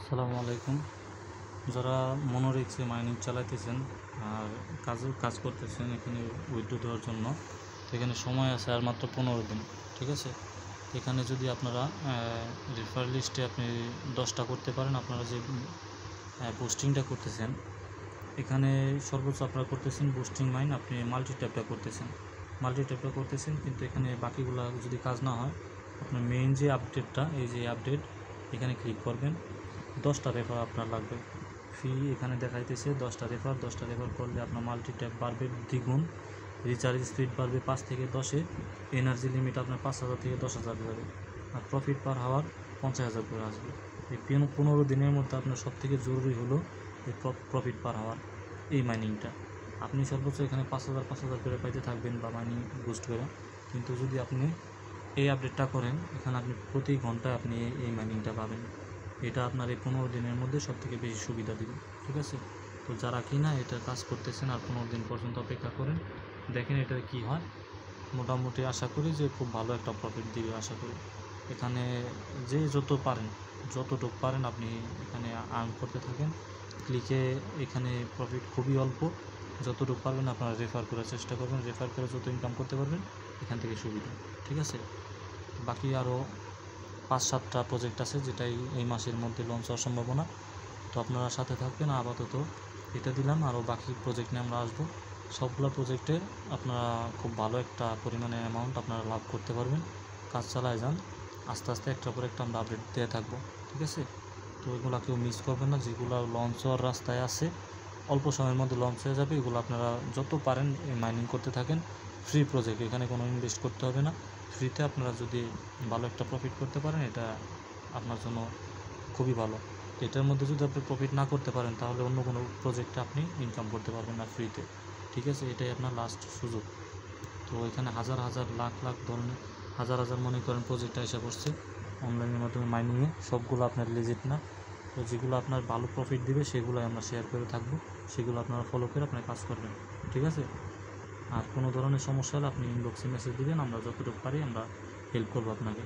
আসসালামু আলাইকুম। যারা মনোরিক্সে মাইনিং চালাইতেছেন আর কাজ করতেছেন এখানে উইথড্র দেওয়ার জন্য, তো এখানে সময় আছে আর মাত্র 15 দিন। ঠিক আছে, এখানে যদি আপনারা রেফার লিস্টে আপনি 10টা করতে পারেন, আপনারা যে বুস্টিংটা করতেছেন এখানে সর্বোচ্চ আপনারা করতেছেন বুস্টিং মাইন, আপনি মাল্টি ট্যাপটা করতেছেন কিন্তু এখানে বাকিগুলো যদি কাজ না হয়, আপনার মেইন যে আপডেটটা, এই যে আপডেট এখানে ক্লিক করবেন। 10টা রেফার আপনার লাগবে। ফি এখানে দেখাইতেছে 10টা রেফার করলে আপনার মাল্টি ট্যাপ বাড়বে দ্বিগুণ, রিচার্জ স্পিড বাড়বে 5 থেকে 10-এ, এনার্জি লিমিট আপনার 5,000 থেকে 10,000 যাবে, আর প্রফিট পার হাওয়ার 50,000 করে আসবে। এই 15 দিনের মধ্যে আপনার সবথেকে জরুরি হলো এই প্রফিট পার হাওয়ার, এই মাইনিংটা। আপনি সর্বোচ্চ এখানে 5,000 করে পাইতে থাকবেন বা মাইনিং বুস্ট করে, কিন্তু যদি আপনি এই আপডেটটা করেন এখানে আপনি প্রতি ঘন্টায় আপনি এই মাইনিংটা পাবেন। এটা আপনার এই 15 দিনের মধ্যে সবথেকে বেশি সুবিধা দিবে। ঠিক আছে, তো যারা কিনা এটা কাজ করতেছেন আর 15 দিন পর্যন্ত অপেক্ষা করেন, দেখেন এটা কি হয়। মোটামুটি আশা করি যে খুব ভালো একটা প্রফিট দিবে আশা করি। এখানে যে যতটুকু পারেন আপনি এখানে আর্ন করতে থাকেন। ক্লিকে এখানে প্রফিট খুবই অল্প, যতটুকু পারবেন আপনারা রেফার করার চেষ্টা করবেন, রেফার করে যত ইনকাম করতে পারবেন এখান থেকে সুবিধা। ঠিক আছে, বাকি আরও 5-7টা প্রজেক্ট আছে যেটাই এই মাসের মধ্যে লঞ্চ হওয়ার সম্ভাবনা, তো আপনারা সাথে থাকবেন। আপাতত এটা দিলাম, আরও বাকি প্রজেক্ট নিয়ে আমরা আসবো। সবগুলো প্রজেক্টে আপনারা খুব ভালো একটা পরিমাণে অ্যামাউন্ট আপনারা লাভ করতে পারবেন। কাজ চালায় যান, আস্তে আস্তে একটার পর একটা আমরা আপডেট দিয়ে থাকবো। ঠিক আছে, তো এগুলো কেউ মিস করবেন না। যেগুলো লঞ্চ হওয়ার রাস্তায় আছে, অল্প সময়ের মধ্যে লঞ্চ হয়ে যাবে, এগুলো আপনারা যত পারেন মাইনিং করতে থাকেন। ফ্রি প্রজেক্ট, এখানে কোনো ইনভেস্ট করতে হবে না, ফ্রিতে আপনারা যদি ভালো একটা প্রফিট করতে পারেন এটা আপনার জন্য খুবই ভালো। এটার মধ্যে যদি আপনি প্রফিট না করতে পারেন তাহলে অন্য কোনো প্রজেক্টে আপনি ইনকাম করতে পারবেন না ফ্রিতে। ঠিক আছে, এটাই আপনার লাস্ট সুযোগ। তো এখানে হাজার হাজার লাখ লাখ ধরনের হাজার মনে করেন প্রজেক্ট এসে পড়ছে অনলাইনের মাধ্যমে মাইনিংয়ে, সবগুলো আপনার লিজিট না। তো যেগুলো আপনার ভালো প্রফিট দিবে সেগুলোই আমরা শেয়ার করে থাকবো, সেগুলো আপনারা ফলো করে আপনার কাজ করবেন। ঠিক আছে, আর কোনো ধরনের সমস্যা হলে আপনি ইনবক্সে মেসেজ দিবেন, আমরা যতটুকু পারি আমরা হেল্প করবো আপনাকে।